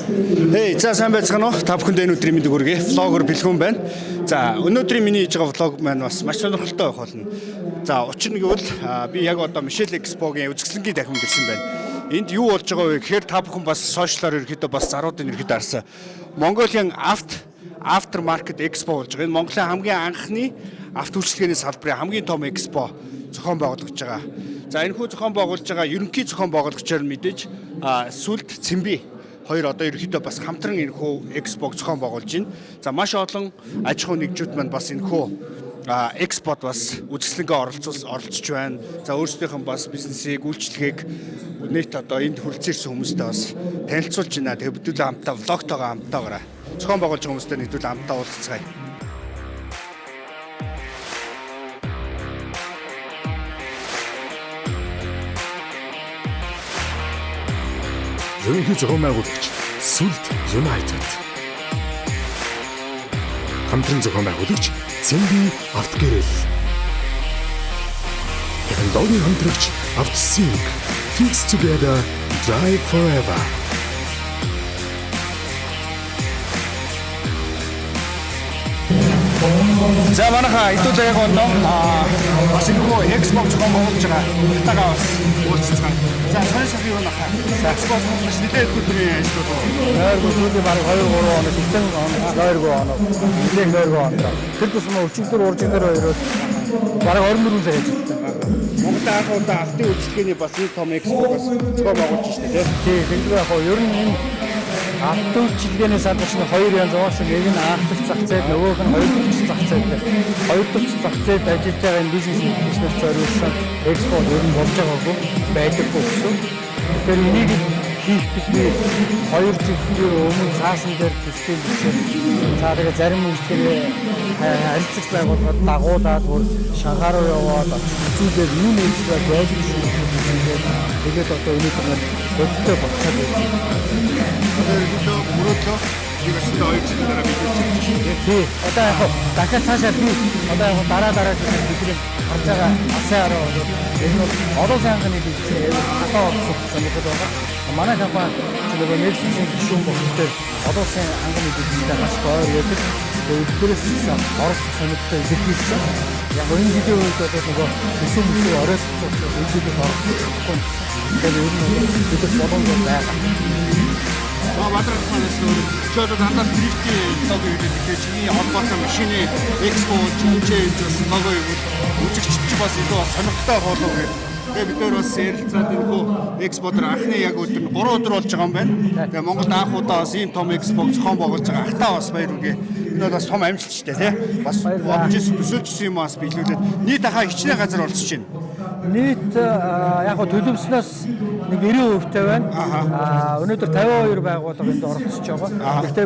Хей, за сайн байцгаана уу? Та бүхэнд энэ өдрийн мэндийг хүргэе. Влогер бэлгүүн байна. За, өнөөдрийн миний хийж байгаа влог маань бас маш сонирхолтой байх болно. За, учир нь гэвэл би яг одоо Michelle Expo-гийн үзэсгэлэнгийн дахин гэрсэн байна. Энд юу болж байгаа вэ гэхээр та бүхэн бас сошиалаар ерөөдөө бас заруудын ерөөдөө харсан. Mongolian Aftermarket Expo болж байгаа. Энэ Монголын хамгийн анхны авто үйлчилгээний салбарын хамгийн том экспо зохион байгуулагдж байгаа. За, энэ хүү зохион байгуулж байгаа ерөнхий зохион байгуулагчаар нь мэдээж сүлд Цэмбэ хоёр одоо ерөөдөө бас хамтран энэ хүү экспог зохион байгуулж байна. За, маш олон аж ахуй нэгжүүд маань бас энэ хүү экспод бас үзэсгэлэнгээ оролцож байна. За, өөрсдийнх нь бас бизнесийг, үйлчлэгийг нийт одоо энд хүрэлцээрсэн хүмүүстээ бас танилцуулж байна. Тэгээ бидүүлээ хамтаа влогтойгоо хамтаагаараа зохион байгуулж байгаа хүмүүстэй нэгдүүлээ хамтаа уулзцгаая. Ерөнхий зохион байгуулагч Сүлд United. Хамтран зохион байгуулагч Цэмбэ Автогэрэл. Технологийн хамтрагч Автосинк. Fix together, drive forever. За, манайха хэдүүлээ яг оноо бас энэ хүү экспо зохион байгуулж байгаа хатагаа бас уулзцгаая. За, сайн сайхан юу нахаа. Экспо маш нэлээд хөдөлгөөний ажлууд байна. Нойргүй сүүлийн бараг 2-3 хоног систем нойргүй хоног. Нэлээд нойргүй хоног. Тэр тусмаа өчигдөр уржигдөр хоёроо бараг 24 сая хийж байна. Монголын анх удаа автын үйлчилгээний бас нэг том экспогоос зохион байгуулж штэ тий. Тэгэхээр яг ер нь энэ авто үйлчилгээний салбарчны хоёр янз уушиг нэг нь анх дахь зах зээл, нөгөөх нь хоёр дахь зах зээл. Хоёр дахь зах зээлд ажиллаж байгаа энэ бизнес эрхлэгчнэрт зориулсан экспо ер нь болж байгаагүй байдаггүй гэсэн. Тэгэхээр энийг хийх гэж би 2 жилийн өмнө цаасан дээр төстэй бичсэн. За тэгээ зарим үйлчлэгээ харилцагч байгууллагад дагуулад бүр Шанхай руу яваад зүйлээр юу нэрч байдаг гэсэн. Тэгээд одоо өнөөдөр бодтой болчиход байна. Одоо мөрөдлөө University 2 жилийн дараа мэдүүлсэн. Тий. Одоо яг дахиад цаашаа би одоо яг дараа бидний харж байгаа асаараа энэ бол одоо сайхны бичээ хатаа олсон сонирхол байгаа. Манай компани зөвхөн нэгэн гишүүн болтой одоо сайн анганы бизнестэй маш гоё байдаг. Өдөрөөс ихсэн оролцох сонирхолтой илэрхийлсэн. Яг энэ видео үед одоо нөгөө гишүүн ороод энэ видеог оролцохгүй. Тэгэхээр ер нь бид боломж байгаа. Бадрах манаас ч одоо дандаа дрифтийн лого юу гэдэг чинь холбоотой машины экспо чинчээ бас лого юу үзэгчч бас илүү сонирхолтой болов гэх. Тэгээ бид нар бас ярилцаад энэ хүү эксподор анхны яг өдөр 3 өдөр болж байгаа юм байна. Тэгээ Монголд анх удаа бас ийм том экспо зохион байгуулж байгаа ахтаа бас баяр үгээ. Энэ бол бас том амжилт шүү дээ тий. Бас бодож төсөөлжсэн юм бас биелүүлээд нийт ахаа хичнээн газар оролцож байна. Нийт яг төлөвснөөс нэг 90% байна. Өнөөдөр 52 байгууллага энд оролцож байгаа. Гэхдээ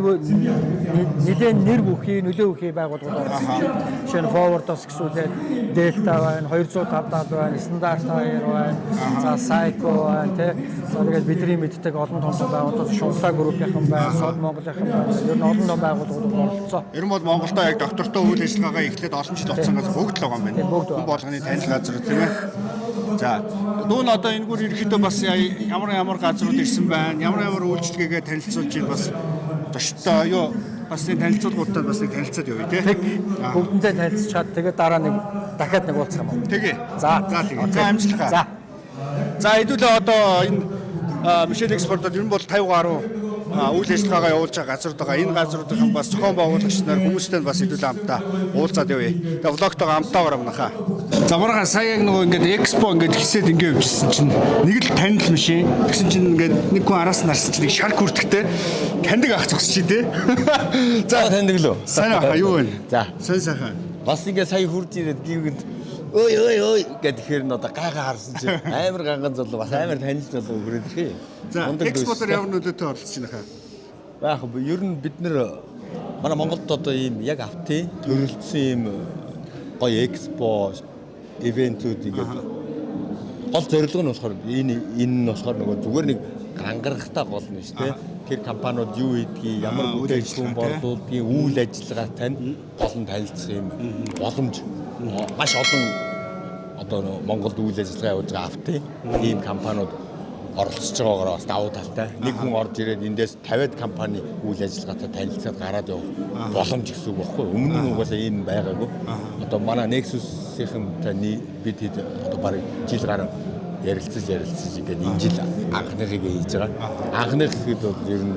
нэгэн нэр бүхий, нөлөө бүхий байгууллагууд оролцож байна. Жишээ нь Forward-ос гэсүүлээд Delta байна, 250 байна, Стандарт 2 байна, за Psycho байна тий. Тэгээд бидний мэддэг олон том байгууллагууд Шунхлаа группийнхан байна, Сод Монголынхан байна. Ер нь олон том байгууллагууд оролцсон. Ер нь бол Монголдо яг доктортой үйл ажиллагаагаа эхлээд олон жил болсон газар бүгд л байгаа юм байна. Хүн болгоны танил газар тийм ээ. За, нүүн одоо энэ гүр ерөөхдөө бас ямар газрууд ирсэн байна, ямар үйлчлэгээгээ танилцуулж байна бас доштой юу бас энэ танилцуулгуудад бас нэг танилцаад явъя тий. Бүгдэнтэй танилцчаад тэгээд дараа нэг дахиад нэг уулзах юм уу? Тэгээ. За тэгээ. За амжилтаа. За. За хэдүүлээ одоо энэ Michelle Expo-д ер нь бол 50 гаруй үйл ажиллагаагаа явуулж байгаа газрууд байгаа. Энэ газруудын бас зохион байгуулагч нар хүмүүстэй бас хэдүүлээ хамтаа уулзаад явъя. Тэгээ влогтойгоо хамтаагаар манайхаа. За маргаан сая яг нөгөө ингээд экспо ингээд хэсээд ингээд явжсэн чинь нэг л танил машин. Тэгсэн чинь ингээд нэг хүн араас нь харсан чинь нэг шар хүртгтэй таньдаг ах зогсож чи тээ. За таньдаг лөө. Сайн аа юу вэ? За. Сайн сайхан. Бас ингээд сая хурж ирээд гівгэнд ой гэхээр н одоо гайхаа харсан чинь амар ганган золоо бас амар танил золоо өгрөөд ирхээ. За экспортер ямар нөлөөтэй оролцож байна хаа? Баах ер нь бид нэр манай Монголд одоо ийм яг автын төрөлдсөн ийм гоё экспо ивентүүд ингээд гол зорилго нь болохоор энэ нь болохоор нөгөө зүгээр нэг гангарахтай гол нь шүү дээ. Тэр компаниуд юу хийдгийг, ямар бүтээгдэхүүн борлуулдгийг, үйл ажиллагаатай нь гол нь танилцах юм боломж маш олон одоо Монголд үйл ажиллагаа явуулж байгаа автын ийм компаниуд оролцож байгаагаар бас давуу талтай. Нэг хүн орж ирээд эндээс 50-аад компани үйл ажиллагаатай танилцаад гараад явах боломж гэсэн үг байхгүй юу? Өмнө нь угаасаа ийм байгаагүй. Одоо манай Nexus-ийн бид хэд одоо барыг жил гараа ярилцаж ингээд энэ жил анхныхыг хийж байгаа. Анхных гэхэд бол ер нь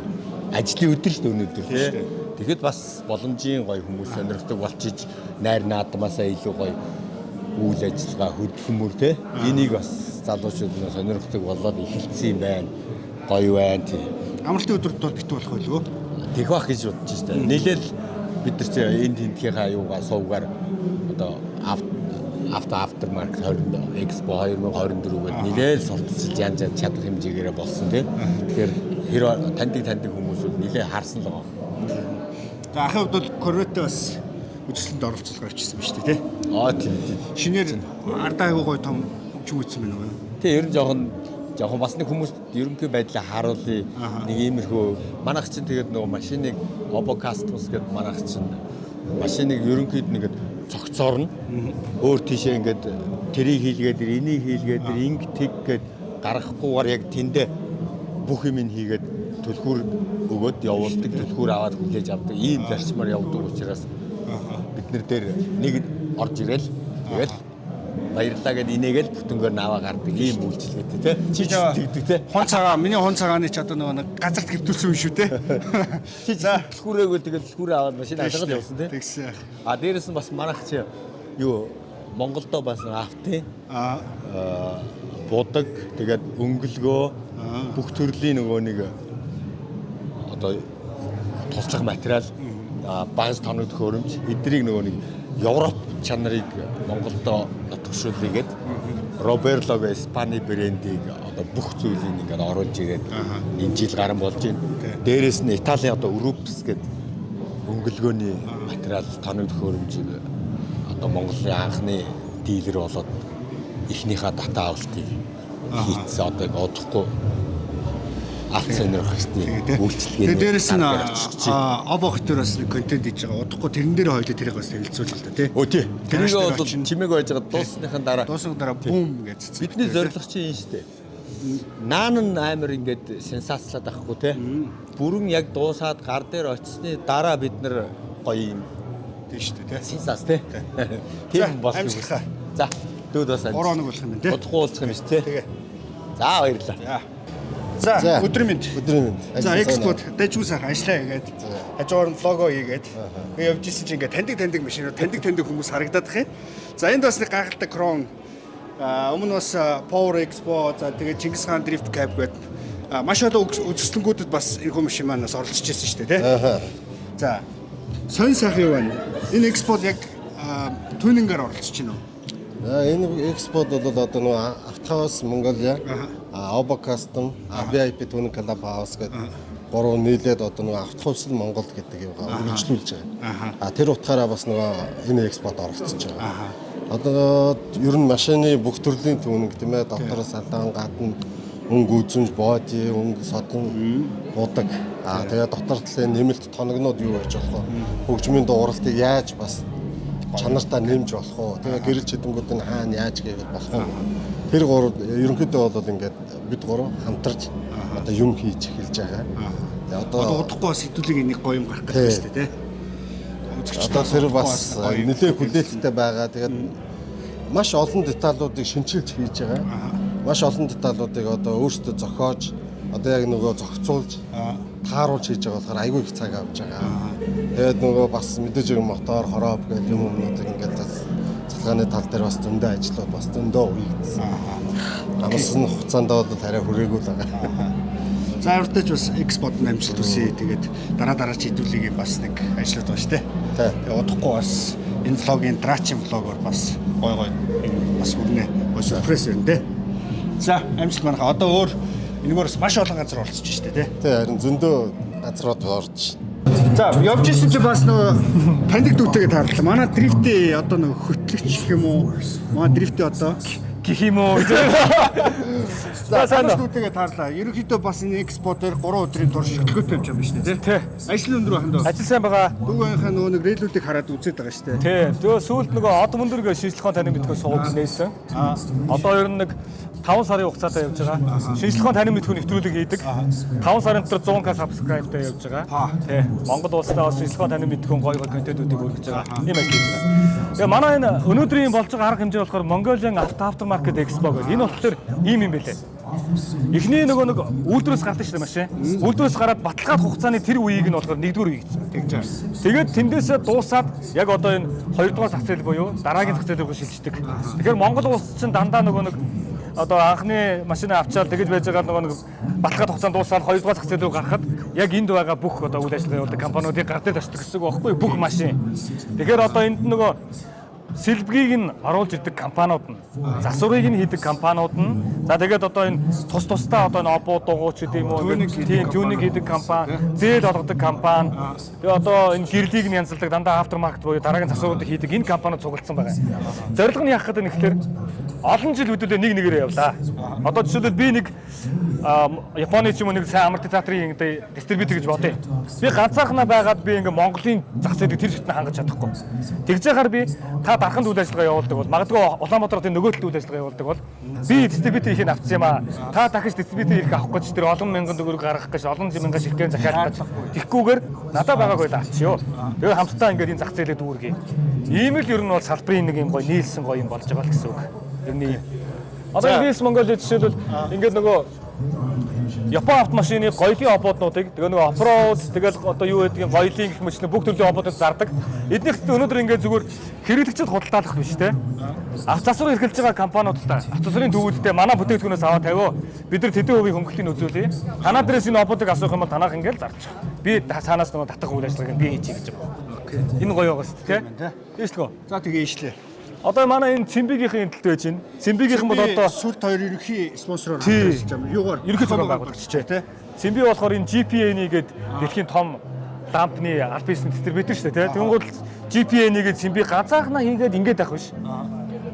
ажлын өдөр шүү дээ өнөөдөр тийм. Тэгэхэд бас боломжийн гоё хүмүүс сонирхдаг болчиж найр наадмаасаа илүү гоё үйл ажиллагаа хөдөлмөр тийм. Энийг бас залуучууд нь сонирхдаг болоод эхэлсэн юм байна. Гоё байна тийм. Амралтын өдрөд бол бит болох байлгүй. Тэгэх бах гэж бодож байна. Нийлээл бид нар чи энэ тентхийнхаа юугаа сувгаар одоо Aftermarket 20 Expo 2024 гээд нэлээд сурталчилж янз янз чадвар хэмжээгээрээ болсон тийм. Тэгэхээр хэрэг таньдаг хүмүүсүүд нэлээд харсан л байгаа. За ахын хувьд бол Corvette бас үзэсгэлэнт оролцуулга авчихсан ба шүү дээ тий. Тийм. Шинээр ардаагүй гоё том хөгжим үүссэн байна уу? Тий ер нь жоохон бас нэг хүмүүс ерөнхий байдлаа харуулъя. Нэг иймэрхүү манайх чинь тэгээд нөгөө машиныг Obo Customs гэдэг манайх чинь машиныг ерөнхийд нэгэд цогцоор нь өөр тийшээ ингээд тэрийг хийлгээд энийг хийлгээд инг тэг гээд гаргахгүйгээр яг тэндээ бүх юм хийгээд төлхөр өгөөд явуулдаг, төлхөр аваад хүлээж авдаг ийм зарчмаар явдаг учраас бид нар дээр нэг орж ирэл тэгэл баярлаа гэд инээгээл бүтэнгээр наваа гардаг ийм үйлчлэгтэй тий. Чи тэгдэг тий. Хон цагаан миний хон цагааны ч одоо нэг газарт хэвтүүлсэн юм шүү те. Чи төлхүүрээгүй тэгэл төлхүүрээ аваад машин алгаад явсан тий. Тэгсэн. А дээрэс нь бас манайх чи юу Монголдо бас автын будаг тэгээд өнгөлгөө бүх төрлийн нөгөө нэг одоо туслах материал багаж тоног төхөөрөмж эднийг нөгөө нэг Европ чанарыг Монголдо төвшүүлээд Роберлого Испани брендийг одоо бүх зүйлийг ингээд оруулж ирээд энэ жил гарan болж байна. Дээрээс нь Италийн одоо Урупс гэдэг өнгөлгөөний материал тоног төхөөрөмжийг одоо Монголын анхны дилер болоод эхнийхээ дата авалтыг хийцээ одоо удахгүй авт сонирхолтой үйлчлэгээ. Дээрээс нь Obo хотороос контент хийж байгаа. Удахгүй тэрэн дээр хоёул тэрийг бас танилцуулъя л да тий. Өө тий. Тэрийг бол чимээг байж байгаа дуусныхын дараа бум гэж цэцэн. Бидний зорилго чинь энэ шүү дээ. Наан нь амар ингээд сенсацлаад авахгүй тий. Бүрэн яг дуусаад гар дээр очисны дараа бид нар гоё юм тий шүү дээ тий. Сенсац тий. Тийм болсон. За дүүд бас 3 хоног болох юм байна тий. Удахгүй уулзах юм шүү тий. Тэгээ. За баярлалаа. За өдрийн мэнд. За Ажил экспорт дэжүүсээр ажиллаа хийгээд хажуугаар нь лого хийгээд би явж исэн чинь ингээд таньдаг машинууд таньдаг хүмүүс харагдаад их юм. За энд бас нэг гайхалтай крон өмнө бас Power Expo за тэгээд Чингис хаан Drift Cab гэдэг маш олон үзэсгэлэнгүүдэд бас энэ машин маань бас оролцож ирсэн шүү дээ тий. За сонь сайхан юу байна? Энэ экспорт яг түүнингээр оролцож байна уу? Энэ экспод бол одоо нөгөө Автхаус Монголиа, Obo Custom, VIP Tuning Club House гэдэг гурав нийлээд одоо нөгөө Автхаус Монгол гэдэг юугаа үргэлжлүүлж байгаа. Тэр утгаараа бас нөгөө энэ экспод оролцож байгаа. Одоо ер нь машины бүх төрлийн түүнэг тийм ээ дотор салаан гадна өнгө үзүнж боди өнгө содон будаг. Тэгээ дотор талын нэмэлт тоногнууд юу байж болох вэ? Хөгжмийн дууралтыг яаж бас чанартаа нэмж болох уу? Тэгээ гэрэл чидэнгүүд нь хаана яаж хийгээд болох уу? Тэр гурав ерөнхийдөө бол ингээд бид гурав хамтарч одоо юм хийж эхэлж байгаа. Тэгээ одоо удахгүй бас хэдүүлэг энийг гоё юм гарах гэдэг шүү дээ тий. Одоо тэр бас нэлээд хүлээлттэй байгаа. Тэгээд маш олон деталуудыг шинжилж хийж байгаа. Маш олон деталуудыг одоо өөрсдөө зохиож одоо яг нөгөө зохицуулж тааруулж хийж байгаа болохоор айгүй их цаг авч байгаа. Тэгээд нөгөө бас мэдээж юм мотор, хорооп гэх юмнуудыг ингээд цалгааны тал дээр бас зөндөө ажлууд бас зөндөө үйлдсэн. Амарсан хугацаанд бол арай хүрээгүй л байгаа. За авиртаж бас экспорт амжилт үсэ тэгээд дараа чийдүүлгийг бас нэг ажлууд байна шүү дээ. Тэгээд удахгүй бас энэ влогийн драчим влогоор бас гой бас хүрнэ. Гой сюрприз байна те. За амжилт манайха одоо өөр энэгээр маш олон газар оролцож шүү дээ тий. Харин зөндөө газрууд орж. За явж исэн чи бас нөгөө таньдаг дүүтэйгээ таарлаа. Манай дрифти одоо нөгөө хөтлөгч гэх юм уу? Манай дрифти одоо гэх юм уу? За санаа дүүтэйгээ таарлаа. Ерөнхийдөө бас энэ экспортер 3 өдрийн турш хөтөлбөртэй юм байна шүү дээ тий. Ажил өндөр байна дөө. Ажил сайн байгаа. Дүүгийнхаа нөгөө нэг релүүдийг хараад үзээд байгаа шүү дээ. Тий. Тэгээ сүүлд нөгөө од мөндөр гэх шийдлэх тааны мэдгүй суугаад нээсэн. Одоо ер нь нэг 5 сарын хугацаатай явж байгаа. Шинжлэх ухааны танин мэдхүүн нэвтрүүлэг хийдэг. 5 сарын дотор 100k subscribe-тай явж байгаа. Тий. Монгол улсдаа бас шинжлэх ухааны танин мэдхүүн гоё контентуудыг хүргэж байгаа. Ийм ажил хийж байгаа. Тэгээ манай энэ өнөөдрийн болж байгаа арга хэмжээ болохоор Mongolian Aftermarket Expo гэх. Энэ болохоор ийм юм байлээ. Эхний нэг үйлдвэрээс гардаг шүү дээ машин. Үйлдвэрээс гараад баталгаад хугацааны тэр үеийг нь болохоор нэгдүгээр үе гэж. Тэгээд тэндээсээ дуусаад яг одоо энэ хоёрдугаар зах зээл буюу дараагийн зах зээл рүү шилждэг. Тэгэхээр Монгол улс чинь дандаа нэг одоо анхны машинаа авчаад тэгэж байж байгаа нэг баталгаад хугацаанд дуусаад хоёрдугаар зах зээл рүү гарахад яг энд байгаа бүх одоо үйл ажиллагаа явуулдаг компаниудыг гардыг ашигладаг гэсэн үг байхгүй бүх машин. Тэгэхээр одоо энд нөгөө сэлбгийг нь оруулж ирдэг компаниуд нь, засварыг нь хийдэг компаниуд нь, за тэгээд одоо энэ тусдаа одоо энэ обоо дугуйч гэдэг юм уу, тюнинг хийдэг компани, зээл олгодог компани, тэгээд одоо энэ гэрлийг нь янзалдаг дандаа aftermarket буюу дараагийн засваруудыг хийдэг энэ компаниуд цуглдсан байгаа. Зорилго нь яах гэдэг нь ихлээр олон жил хөдөлөө нэг нэгээр явлаа. Одоо жишээлбэл би нэг Японы ч юм уу нэг сайн амортизаторын дистрибьютор гэж бодъё. Би ганцаархнаа байгаад би ингээ Монголын зах зээлийг тэр шатнд хангаж чадахгүй. Тэгж яхаар би та дарханд үйл ажиллагаа явуулдаг бол магадгүй Улаанбаатарын нөгөө талд үйл ажиллагаа явуулдаг бол би дистрибьютор ихийг авчихсан юм аа. Та дахиж дистрибьютор ирэх авах гэж тэр олон мянган төгрөг гаргах гэж олон мянган ширхэг захиалах гэж тэгхгүйгээр надад байгаагүй л авчихё. Тэгээ хамтдаа ингээ энэ зах зээлээ дүүргэе. Ийм л ер нь бол салбарын нэг юм гоё нийлсэн гоё юм болж байгаа л гэсэн үг. Ер нь одоо Вис Монголид жишээлбэл ингээд нөгөө Япон автомашины гоёлын обооднуудыг тэгээ нөгөө офроуд тэгэл одоо юу гэдгийг гоёлын гэх мэт бүх төрлийн обоодод зардаг. Эднийхт өнөөдөр ингээд зүгээр хэрэглэгчд худалдаалах биш те. Авто засвар эрхэлж байгаа компаниудтай авто засварын төвүүдтэй манай бүтээгдэхүүнээс аваад тавио. Бид нар тэдэн хувийн хөнгөлтийг үзүүлье. Танаа дээрээс энэ обоодыг асуух юм бол танах ингээд зарчих. Би цаанаас нөгөө татах үйл ажиллагааг би хийчих гэж байна. Энэ гоё байгаа шүү дээ. Тийш л гоо. За тэгээ ээшлээ. Одоо манай энэ Цэмбигийнхэн талд байж байна. Цэмбигийнхэн бол одоо сүрт хоёр ерөнхий спонсороор хамтарч байгаа юм. Юугаар ерөнхий зохион байгуулагч тий. Цэмби болохоор энэ GPN-ийг гээд дэлхийн том лампны аль бизнес дистрибьютор шүү дээ тий. Тэнгууд GPN-ийг Цэмби ганцаархнаа хийгээд ингээд авах биш.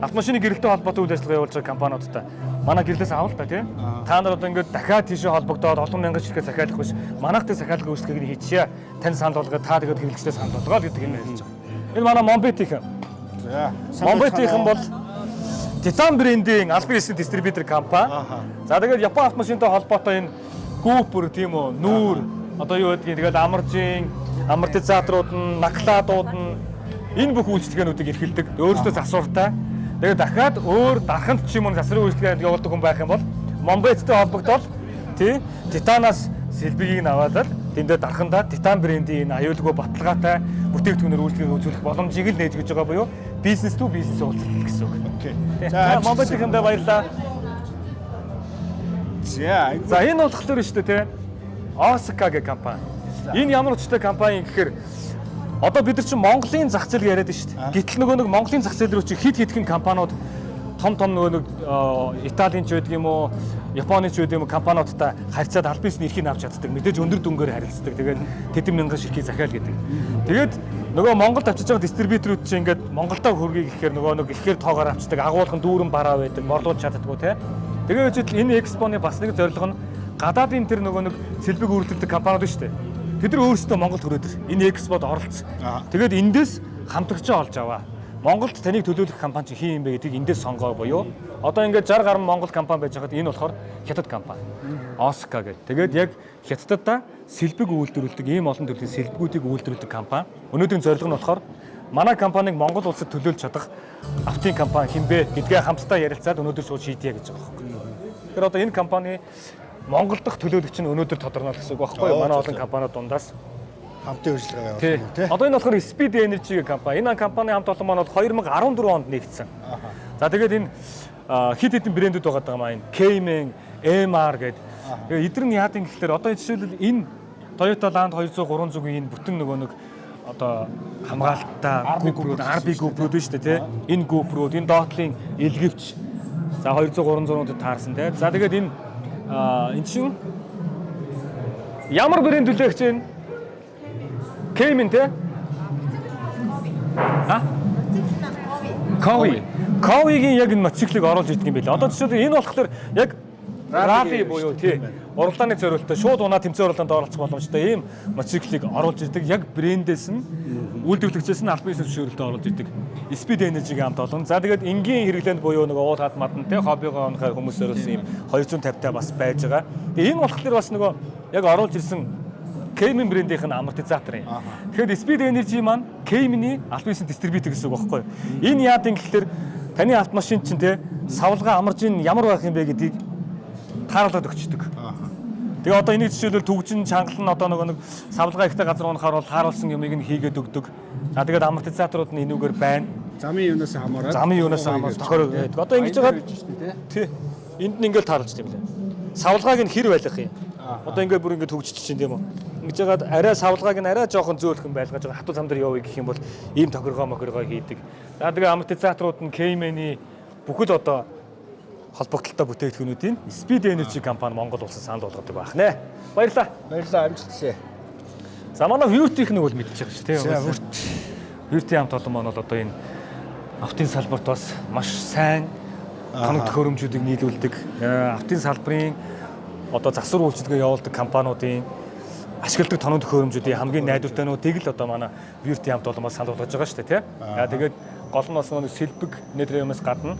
Автомашины гэрэлтэй холбоотой үйл ажиллагаа явуулж байгаа компаниудтай манай гэрлээс авал та тий. Та нар одоо ингээд дахиад тийшээ холбогдоод олон мянган ширхэг захиалах биш. Манайх тэр захиалгын үйлчлэгийг хийчихье. Тань санал болгоод та тэгээд хэрэглэгчдээ санал болгоод гэдэг юм хэлж байгаа. Энэ манай Монбетийнхэн. Монбетийнхэн бол Titan брендийн аль бизнес дистрибьютор компани. За тэгээд Япон автомашинтай холбоотой энэ Cooper тийм үү, Нүүр одоо юу гэдгийг тэгээд амортизаторууд нь, наклаадууд нь энэ бүх үйлчлэгээнүүдийг эрхэлдэг. Өөрөөсөө засвартай. Тэгээд дахиад өөр дарханд ч юм уу засварын үйлчлэгээ явуулдаг хүн байх юм бол Монбеттэй холбогдоод тий Титанаас сэлбигийг нь аваад тэндээ дархандаа Titan брендийн аюулгүй баталгаатай бүтээгдэхүүнээр үйлчлэгийг үзүүлэх боломжийг л нээж өгч байгаа буюу бизнес ту бизнес уулзалт гэсэн үг. За Монбетийнхэндээ баярлалаа. За энэ бол болохоор шүү дээ тий. Osaka гэх компани. Энэ ямар учиртай компани гэхээр одоо бид нар чинь Монголын зах зээл яриад шүү дээ. Гэтэл нөгөө нэг Монголын зах зээл рүү чи хит хитгэн компаниуд том нөгөө нэг Италийн ч байдаг юм уу, Японы ч байдаг юм компаниудтай харьцаад аль бизнес эрхийг авч чаддаг. Мэдээж өндөр дүнгээр харилцдаг. Тэгээд тэдэн мянган ширхгийг захиал гэдэг. Тэгээд нөгөө Монголд авчиж байгаа дистрибьюторууд чинь ингээд Монголдоо хөргий гэхээр нөгөө нэг ихээр тоогоор авчдаг, агуулгын дүүрэн бараа байдаг, борлуулж чаддаггүй те. Тэгээд энэ экспоны бас нэг зорилго нь гадаадын тэр нөгөө нэг сэлбэг үйлдвэрлэдэг компаниуд шүү дээ. Тэд нар өөрсдөө Монголд төрөөд энэ экспод оролцсон. Тэгээд эндээс хамтрагчаа олж аваа. Монголд таныг төлөөлөх компани чинь хин юм бэ гэдгийг эндээс сонгоо буюу одоо ингээд 60 гаруй Монгол компани байж байхад энэ болохоор Хятад компани. Osaka гэдэг. Тэгээд яг Хятаддаа сэлбэг үйлдвэрлэдэг ийм олон төрлийн сэлбгүүдийг үйлдвэрлэдэг компани. Өнөөдрийн зорилго нь болохоор манай компаниг Монгол улсад төлөөлж чадах автын компани хинбэ гэдгээ хамтдаа ярилцаад өнөөдөр шууд шийдье гэж байгаа байхгүй. Тэгэхээр одоо энэ компани Монгол дахь төлөөлөгч нь өнөөдөр тодорхойлно гэсэн үг байхгүй юу? Манай олон компаниуд дундаас хамтын үйлчлэгээ явуулсан тийм. Одоо энэ болохоор Speed Energy гэх компани. Энэ компани хамт олон маань бол 2014 онд нэгдсэн. За тэгээд энэ хит хитэн брэндүүд байгаа юм аа. Энэ Cayman, MR гэдэг. Тэгээд эдгээр нь яад юм гэхээр одоо жишээлбэл энэ Toyota Land 200 300-ийн энэ бүтэн нөгөө нэг одоо хамгаалттай GoPro-д RB GoPro-д шүү дээ тийм. Энэ GoPro-д энэ доотлын илгэвч за 200 300-ууд таарсан тийм. За тэгээд энэ чинь ямар брэнд үлээх чинь Cayman те? Кови. Ковигийн яг энэ мотоциклыг оруулж ирдэг юм байл. Одоо жишээлбэл энэ болохоор яг Rally буюу тий. Уралдааны зориулалтаа шууд унаа тэмцээн уралдаанд оролцох боломжтой ийм мотоциклыг оруулж ирдэг. Яг брэндээс нь үйлдвэрлэгчээс нь албан ёсны зөвшөөрлөлтөд оруулж ирдэг. Speed Energy-гийн хамт олон. За тэгээд энгийн хэрэглээнд буюу нөгөө уул хад мадан тий хоббигоо унахаар хүмүүс зориулсан ийм 250-тай бас байж байгаа. Тэгээ энэ болохоор бас нөгөө яг оруулж ирсэн Cayman брэндийнх нь амортизатор юм. Тэгэхээр Speed Energy маань Cayman-ийн албан ёсны дистрибьютор гэсэн үг байхгүй юу? Энэ яадаг гэхэлэр таны автомашин чинь тий савлгаа амарж ин ямар байх юм бэ гэдгийг тааруулаад өгчдөг. Тэгээ одоо энийг жишээлбэл түгжин чангал нь одоо нэг савлгаа ихтэй газар унахаар бол тааруулсан юмыг нь хийгээд өгдөг. За тэгээд амортизаторууд нь энүүгээр байна. Замын юунаас хамаараад. Замын юунаас хамаарч тохиороо байдаг. Одоо ингэж байгаа тий. Энд нь ингээл тааруулж тийм лээ. Савлгааг нь хэр байлгах юм? Одоо ингээд бүр ингээд төгжиж чинь тийм үү? Ингэж яагаад арай савлгааг нь арай жоохон зөөлхөн байлгаж байгаа хатуу зам дээр явъя гэх юм бол ийм тохиргоо хийдэг. За тэгээ амортизаторууд нь Cayman-ийн бүхэл одоо холбогдолтой бүтээгдэхүүнүүдийн Speed Energy компани Монгол улсад санал болгодог байх нэ. Баярлалаа. Баярлалаа, амжилт хүсье. За манай Vurti-ийн бол мэдчихэж байгаа шүү тийм. Vurti хамт олон маань бол одоо энэ автын салбарт бас маш сайн тоног төхөөрөмжүүдийг нийлүүлдэг. Автын салбарын одоо засвар үйлчилгээ явуулдаг компаниудын ашигладаг тоног төхөөрөмжүүдийн хамгийн найдвартайнуудыг л одоо манай Vurti хамт олон маань санал болгож байгаа шүү тийм. Тэгээд гол нь бас нэг сэлбэг нэтрэмээс гадна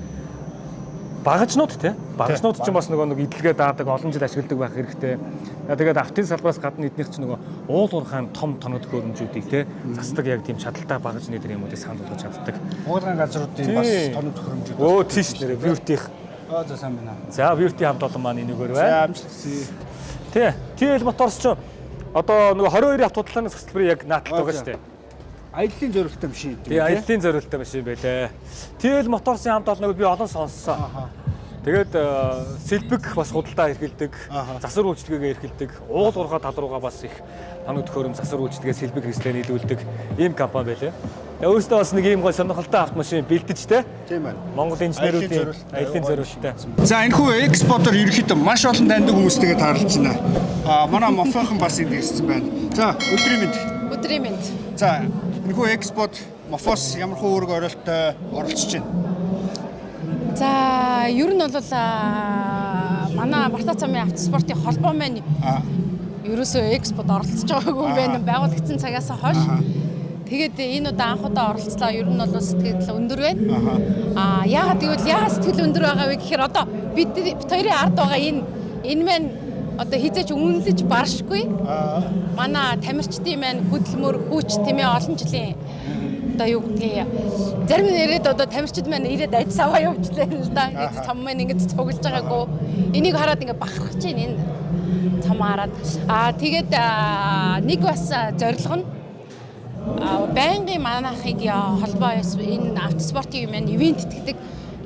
багажнууд тий. Багажнууд ч бас нэг идэлгээ даадаг олон жил ашигладаг байх хэрэгтэй. Тэгээд автын салбараас гадна эднийх ч нөгөө уул уурхайн том тоног төхөөрөмжүүдийг тий засдаг яг тийм чадaltaй багаж нэтрэмүүдийг санал болгож чаддаг. Уулган газруудын бас тоног төхөөрөмжүүд. Өө тийш нэрэ Vurti-ийн. За сайн байна. За Vurti хамт олон маань энэгээр байна. За амжилт хүсье. Тий. TL моторс ч одоо нөгөө 22 автодлааны цэцлбэрийг яг нааталдаг байгаа шүү дээ. Аяллаа зориулттай машин гэдэг. Тий, аяллаа зориулттай машин байлаа. TL моторсын хамт олон би олон сонссон. Тэгээд сэлбэг бас худалдаа эрхэлдэг, засвар үйлчилгээгээ эрхэлдэг, уул уурхай тал руугаа бас их тоног төхөөрөм засвар үйлчилгээ сэлбэг хэрэгслээ нийлүүлдэг ийм компани байлаа. Тэгээ өөрөөсөө бас нэг ийм гой сонирхолтой автомашин бэлдэж те. Тийм байна. Монгол инженеруудын аяллаа зориулттай. За энэ хүү экспортер ерөөхдөө маш олон таньдаг хүмүүстэйгээ таарлаж байна. Манай Мофохон бас энд ирсэн байна. За өдрийн мэнд. Өдрийн мэнд. За энэ хүү экспорт Мофос ямар хөө үүрэг оролттой оролцож байна? За ер нь бол манай Бартаа цамын автоспортын холбоо маань ерөөсөө экспорт оролцож байгаагүй юм байна. Байгуулагдсан цагаас хойш. Тэгээд энэ удаа анх удаа оролцлоо. Ер нь бол сэтгэл өндөр байна. Яагаад гэвэл яагаад сэтгэл өндөр байгаа вэ гэхээр одоо бид хоёрын ард байгаа энэ маань одоо хизээч үнэлж баршгүй. Манай тамирчдын маань хөдөлмөр хүч тийм ээ олон жилийн одоо юу гэдгийг зарим нэрэд одоо тамирчид маань ирээд ажил аваа явуулжлаа л да. Ингээд цам маань ингээд цуглаж байгаагүй. Энийг хараад ингээд бахархаж байна энэ цам хараад. Тэгээд нэг бас зорилго нь байнгын манайхыг холбоо энэ автоспортын юм ивент итгэдэг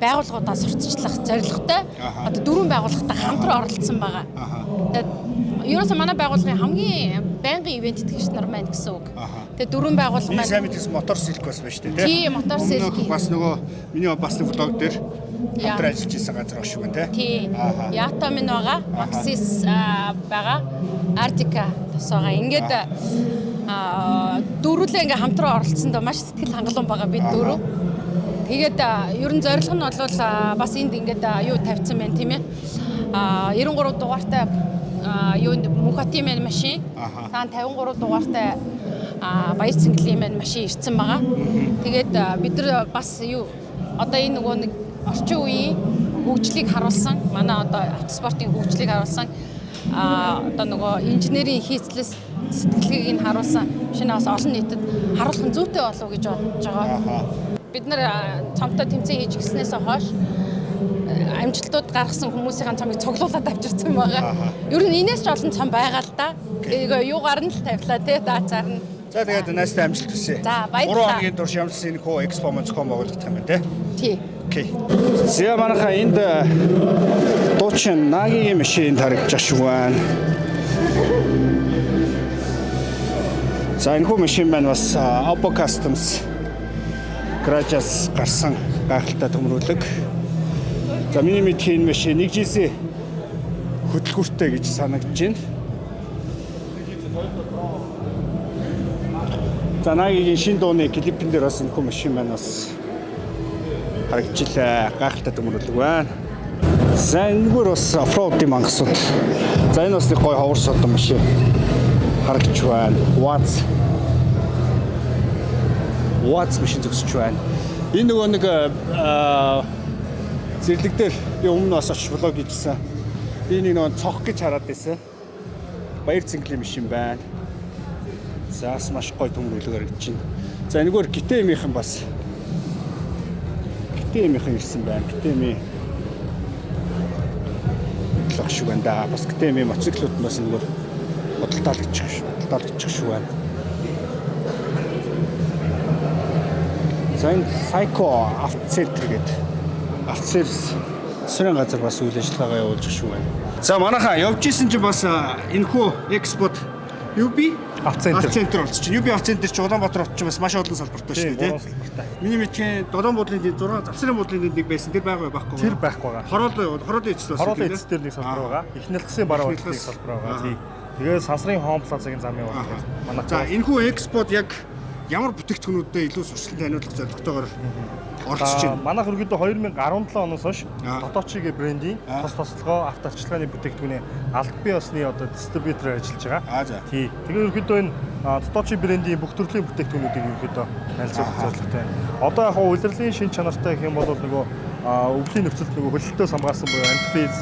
байгууллагуудаа сурталчлах зорилготой одоо 4 байгууллагатай хамтран оролцсон байгаа. Тэгээд ерөөсөө манай байгууллагын хамгийн байнгын ивент итгэгч нар маань гэсэн үг. Тэгээд 4 байгууллага маань сайн мэдээс мотор сэлк бас байна шүү дээ тийм мотор сэлк бас нөгөө миний бас нэг блог дээр хамтран ажиллаж исэн газар баг шүү гэн тий. Ята минь байгаа, Maxis байгаа, Artica тосоогоо ингээд дөрвөлээ ингээ хамтран оролцсонд маш сэтгэл хангалуун байгаа бид дөрөв. Тэгээд ер нь зорилго нь бол бас энд ингээд юу тавьсан байна тийм ээ. 93 дугаартай юу Мухатын маань машин. Таан 53 дугаартай баяр цэнгэлийн маань машин ирсэн байгаа. Тэгээд бид нар бас юу одоо энэ нөгөө нэг орчин үеийн хөгжлийг харуулсан. Манай одоо автоспортын хөгжлийг харуулсан. Одоо нөгөө инженерийн хийцлээс сэтгэлгээг нь харуулсан. Шинэ бас олон нийтэд харуулах нь зүйтэй болов уу гэж бодож байгаа. Бид нар цамтай тэмцээн хийж гиснээс хойш амжилтууд гаргасан хүмүүсийн цамыг цуглуулад авчирсан байгаа. Ер нь инээс ч олон цам байгаа л да. Тэгээ юугаар нь л тавилаа те даацаар нь. За тэгээд наастай амжилт хүсье. За баярлалаа. 3 хоногийн турш ямарсан энэ хөө экспо зохион байгуулагдах юм байна те. Тий. Окей. Зя манайха энд дуучин нагийн машин харагдаж шиг байна. За энэ хүү машин маань бас Oppo Customs Garage-аас гарсан гайхалтай төмрүүлэг. За миний мэдхийн энэ машин нэг жилийн хөдөлгүүртэй гэж санагдаж байна. За нагийн шинэ дууны клипэн дээр бас энэ хүү машин маань бас харагдчихлаа. Гайхалтай төмрүүлэг байна. За энэгээр бас оффроудын мангасууд. За энэ бас нэг гоё ховор содон машин харагдж байна. Watts машин зөксөж байна. Энэ нөгөө нэг зэрлэг дээр би өмнө бас очиж влог хийжсэн. Би нэг нөгөө цох гэж хараад байсан. Баяр цэнгэлийн машин байна. За бас маш гоё төмөрлөг харагдаж байна. За энэгээр гитэмийнхэн бас гитэмийнхэн ирсэн байна. Гитэми лог шиг байна да. Бас гитэми мотоциклууд нь бас энэгээр бодолтаалагч шүү байна. За энэ Psycho автоцентр гэдэг автосервис сүрэн газар бас үйл ажиллагаа явуулж шүү байна. За манайхаа явж исэн чинь бас энэхүү экспот UB автоцентр болчихно. UB автоцентр чи Улаанбаатар хотч бас маш олон салбартай шүү дээ. Миний мэдхийн Додон буудлын дэнд 6 завсрын буудлын дэнд нэг байсан. Тэр байгаа байхгүй. Тэр байхгүй байгаа. Хороолын эцэс бас. Хороолын эцэс дээр нэг салбар байгаа. Эхнэлтсийн бараа болтын салбар байгаа. Тий. Тэгээд сансрын Home Plaza-гийн замын урд манай. За энэхүү экспот яг ямар бүтээгдэхүүнүүдэд илүү сурчлан таниулах зорилготойгоор оролцож байна. Манайх ерөнхийдөө 2017 оноос хойш Totocci гэх брендийн тос тослогоо автоарчилгааны бүтээгдэхүүний албан бие усны одоо дистрибьютор ажиллаж байгаа. За. Тий. Тэгээд ерөнхийдөө энэ Totocci брендийн бүх төрлийн бүтээгдэхүүнүүдийг ерөнхийдөө танилцуулах зорилготой байна. Одоо яг улирлын шин чанартай гэх юм бол нөгөө өвлийн нөхцөлд нөгөө хөлөлтөөс хамгаалсан буюу антифриз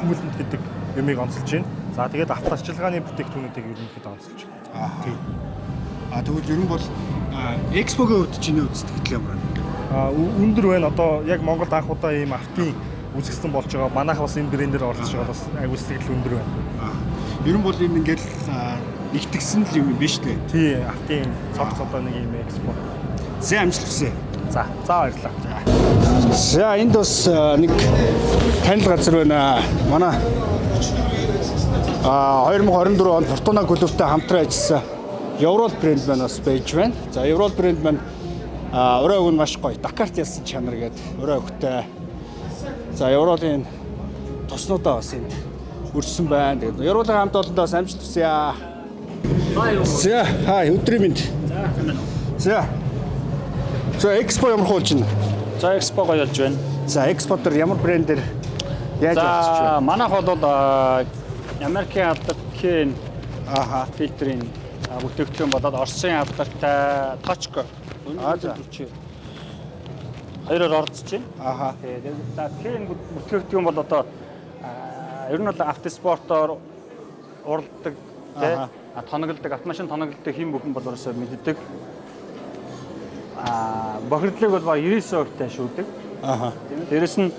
хүмүүлэнт гэдэг юмыг онцолж байна. За тэгээд автоарчилгааны бүтээгдэхүүнүүдийг ерөнхийдөө онцолж байна. Тий. Тэгвэл ер нь бол экспогийн хувьд чиний үздэг ямар байна? Өндөр байна. Одоо яг Монголд анх удаа ийм автын үзэсгэлэн болж байгаа. Манайх бас энэ брэндээр оролцож байгаа бас аягүй сэтгэл өндөр байна. Ер нь бол энэ ингээл нэгтгсэн л юм биш үү? Тий, автын цогц одоо нэг ийм экспо. За амжилт хүсье. За баярлалаа. За энд бас нэг танил газар байна. Манай 2024 онд Фортуна клубтай хамтран ажилласан Еврол брэнд маань бас байж байна. За Еврол брэнд маань ураа өгн маш гоё. Дакарт ялсан чанар гэдэг ураа өгтэй. За Евролын тоснуудаа бас энд өрсөн байна. Тэгээд Евролийн хамт олондоо амжилт хүсье. За хай өдрийн мэнд. За. За экспо ямар хуулж байна? За экспо гоё болж байна. За экспо дээр ямар брэндээр яаж явуулчих вэ? За манайх бол Америкийн алдартай фильтрийн бүтээгдэхүүн болоод Оросын алдартай Точко. Хоёроор оролцож байна. Тэгээд бүтээгдэхүүн бол одоо ер нь бол автоспортоор уралдаг, тоногддог, автомашин тоногддог хэм бүхэн бол ерөөсөө мэддэг. Бохирдлыг бол 99% тайшуулдаг. Дээрэс нь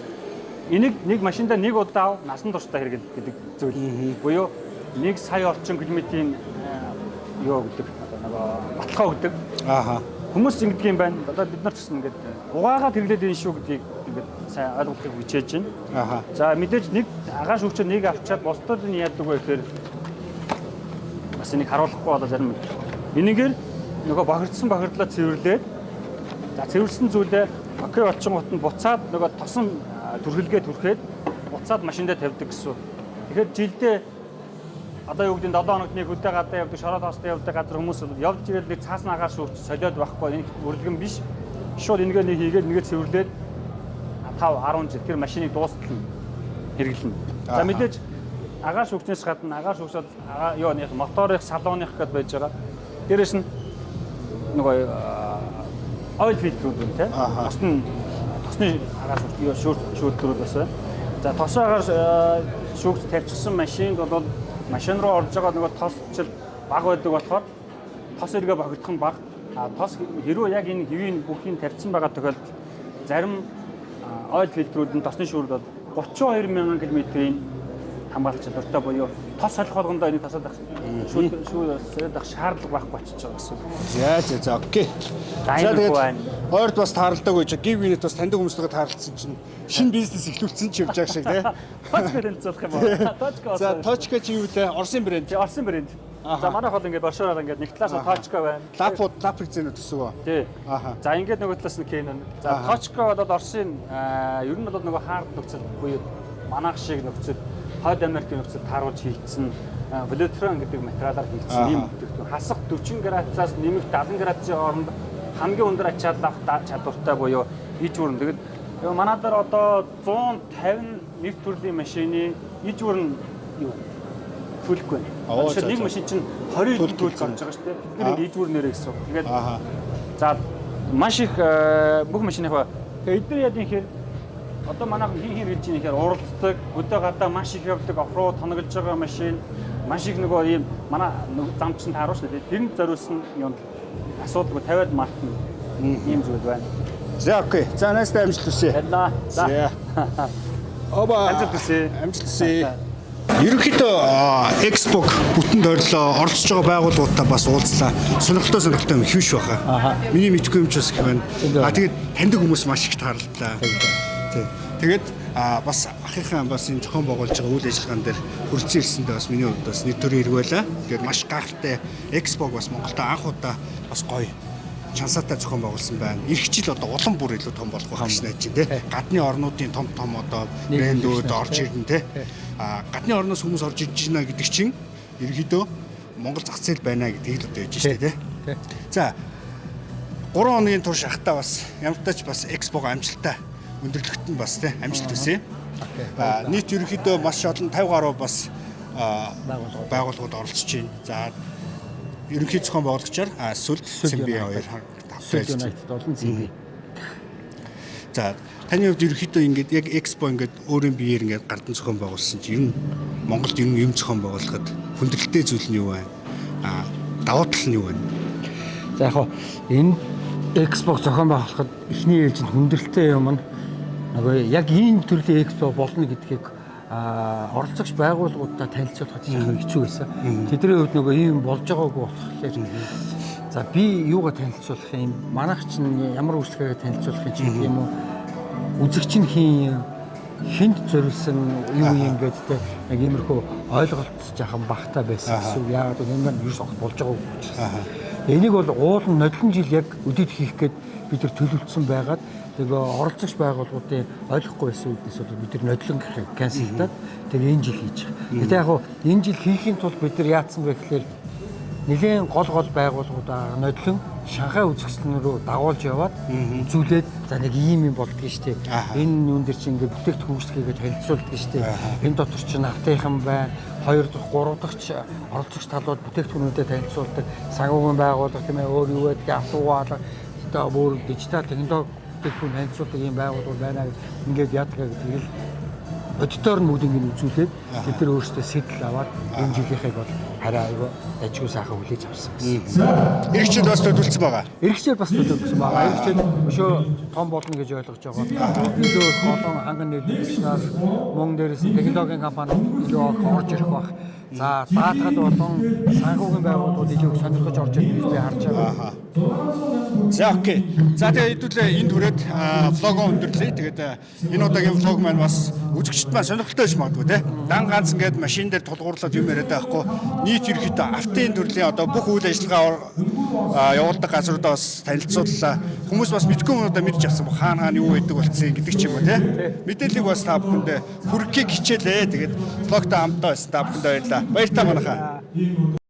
энийг нэг машиндаа нэг удаа насан туршдаа хэрэглэдэг гэдэг зүйл. Буюу 1 сая орчим километрийн юу гэдэг одоо баталгаа өгдөг. Хүмүүс ингэдэг юм байна. Одоо бид нар ч гэсэн ингээд угаагаад хэрэглээд энэ шүү гэдгийг ингээд сайн ойлгохыг хичээж байна. За мэдээж нэг агааш хүчээр нэг авчаад бусдад нь яадаг вэ гэхээр бас энийг харуулахгүй болоо зарим энийгээр нөгөө бохирдлоо цэвэрлээд за цэвэрлсэн зүйлээ окей болчихгоот нь буцаад нөгөө тосон түрхэлгээ түрхээд буцаад машиндаа тавьдаг гэсэн. Тэгэхээр жилдээ одоо юу гэдэг нь 7 хоногт нэг хөдөө гадаа явдаг, шороод хоостой явдаг газар хүмүүс явж ирээл нэг цаасна агаар шүүж солиод байхгүй энэ үргэлгэн биш. Шууд энэгээ нэг хийгээд нэгээ цэвэрлээд 5-10 жил тэр машиныг дуустал нь хэрэглэнэ. За мэдээж агаар шүүгчнээс гадна агаар шүүгчд юу нэг моторын салоных гэдээ байж байгаа. Дээрээс нь нөгөө ойл фильтрүүд үү те. Тосны агаар шүүгчдүүд бас байна. За тосон агаар шүүгч тавьчихсан машинд бол машин руу орж байгаа нөгөө тос чил баг байдаг болохоор тос эргээ богдох нь бага. Тос хэрвээ яг энэ хэвийн бүхийг тавьсан байгаа тохиолдолд зарим ойл фильтрүүд нь тосны шүүрд бол 32,000 км-ийн хамгаалах чадвартай буюу тос солих болгондоо энийг тасаад шүүрээд шаардлага байхгүй болчихж байгаа гэсэн. За окей. За тэгээд ойрд бас тааралдаг байж гив юнит бас таньдаг хүмүүстэйгээ таарлцсан чинь шинэ бизнес эхлүүлсэн ч явж байгаа шиг тий. Точко танилцуулах юм байна. Точко. За Точко чи юу вэ? Оросын брэнд. Оросын брэнд. За манайх бол ингээд Боршоор ингээд нэг талаас нь Точко байна. Лапик зэнэ төсөв үү? Тий. За ингээд нөгөө талаас нь Canon. За Точко бол Оросын ер нь бол нөгөө хаард нөхцөл буюу манайх шиг нөхцөл Хойд Америкийн нөхцөлд тааруулж хийгдсэн Vlotron гэдэг материалаар хийгдсэн юм бүтээгдэхүүн. Хасах 40 градусаас нэмэх 70 градусын хооронд хамгийн өндөр ачааллах чадвартай буюу иж бүрэн. Тэгэд манай дээр одоо 150 нэг төрлийн машины ижүүр нь юу төлөхгүй. Тэгэхээр нэг машин чинь 20 төлөв гарч байгаа шүү дээ. Тэр ижүүр нэрээ гэсэн. Тэгээд за маш их бүх машиныхаа эдгээр яд юм хэр одоо манайхан хин хэлж ийм ихээр уралддаг, өдөө гадаа маш их явдаг, офроуд тоноглож байгаа машин, маш их нөгөө ийм манай зам чинь тааруу шүү дээ. Тэрэнд зориулсан юм асуудалгүй тавиад мартна. Ийм зүйл байна. За окей. За nästa амжилт хүсье. За. Оба. Амжилт хүсье. Амжилт хүсье. Ерөнхийдөө Экспог бүтэн тойрлоо оролцож байгаа байгууллагуудаа бас уулзлаа. Сонирхолтой юм хөвш баха. Миний мэдгүй юм ч бас их байна. Тэгээд таньдаг хүмүүс маш их таарлаа. Тэгээд бас ахынхаа бас энэ зохион байгуулж байгаа үйл ажиллагаан дээр хүрэлцэн ирсэндээ бас миний хувьд бас нэг төрлийн хэрэг байлаа. Тэгээд маш гайхалтай Экспог бас Монголд анх удаа бас гоё чансаатай зохион байгуулсан байна. Ирэх жил одоо улам бүр илүү том болох байх гэж найж байна те. Гадны орнуудын том одоо брэндүүд орж ирнэ те. Гадны орноос хүмүүс орж ирж байна гэдэг чинь ерөнхийдөө Монгол зах зээл байна гэдгийг л одоо яж штэ те. За 3 хоногийн турш ахтаа бас ямартай ч бас Экспог амжилттай өндөрлөгт нь бас те амжилт хүсье. Нийт ерөнхийдөө маш олон 50 гаруй бас байгууллагууд оролцож байна. За ерөнхий зохион байгуулагчаар Сүлд Цэмби 2 Сүлд United болон Цэмби. За таны хувьд ерөнхийдөө ингээд яг Экспо ингээд өөрийн биеэр ингээд гардан зохион байгуулсан чинь ер нь Монголд юм зохион байгуулахад хүндрэлтэй зүйл нь юу вэ? Давуу тал нь юу вэ? За яг хоо энэ Экспо зохион байгуулахад эхний ээлжинд хүндрэлтэй юм нь нөгөө яг ийм төрлийн Экспо болно гэдгийг оролцогч байгууллагуудаа танилцуулахад хэцүү байсан. Тэдний хувьд нөгөө ийм болж байгаагүй болохоор за би юугаар танилцуулах юм? Манайх чинь ямар үйлчлэгээр танилцуулах юм уу? Үзэгч нь хинт зориулсан юу юм гэдэгтэй яг иймэрхүү ойлголт жаахан багтаа байсан гэсэн. Яагаад гэвэл энэ юу болж байгаагүй учраас. Энийг бол уулын нодлон жил яг өдөд хийх гээд бид нар төлөвлөсөн байгаад тэгээ оролцогч байгууллагуудын ойлгохгүй байсан үднээс бол бид нар нодлон канселдаад тэгээ энэ жил хийж байгаа. Гэтэ яг энэ жил хийхийн тулд бид нар яатсан бэ гэхээр нэгэн гол байгууллагуудаа нодлон Шанхай үзэсгэлэн рүү дагуулж яваад үзүүлээд за нэг ийм юм болдгийг штеп. Энэ юун дээр чинь ингээд бүтээгдэхүүн хөгжлөгийг танилцуулдаг штеп. Энэ дотор чинь автынхан байна. 2 дахь 3 дахь оролцогч талууд бүтээгдэхүүнүүдэд танилцуулдаг. Санхүүгийн байгууллага тийм ээ өөр юу гэдэг автогаалга одоо бүр дижитал технологи бүтээгдэхүүн танилцуулдаг ийм байгууллага байна гэж ингээд яадаг гэдэг. Аудитор нь бүгдийг үзүүлээд бид нар өөрсдөө сэтэл аваад энэ жилийнхээ бол хараа аягүй ажгүй сайхан хүлээж авсан гэсэн. Ирэх жил бас төлөвлөсөн байгаа. Ирэх жил бас төлөвлөсөн байгаа. Ирэх жил өшөө том болно гэж ойлгож байгаа. Илүү олон ханган нийлүүлэгчнээс мөн дээрээс технологийн компани илүү орж ирэх баг. За даатгал болон санхүүгийн байгууллагууд илүү сонирхож орж ирэх гэж би харж байгаа. За окей. За тэгээ хэдүүлээ энд хүрээд влогоо өндөрлөе. Тэгээд энэ удаагийн влог маань бас үзэгчд маань сонирхолтой байж магадгүй те. Дан ганц ингээд машин дээр тулгуурлаад юм яриад байхгүй. Нийт ерөнхийдөө автын төрлийн одоо бүх үйл ажиллагаа явуулдаг газруудаа бас танилцууллаа. Хүмүүс бас мэдгүй юмудаа мэдж авсан баг. Хаана юу байдаг болцсон гэдэг ч юм уу те. Мэдээллийг бас та бүхэндээ хүргэхийг хичээлээ. Тэгээд влогтой хамтдаа байсан та бүхэнд баярлалаа. Баяр та манайхаа.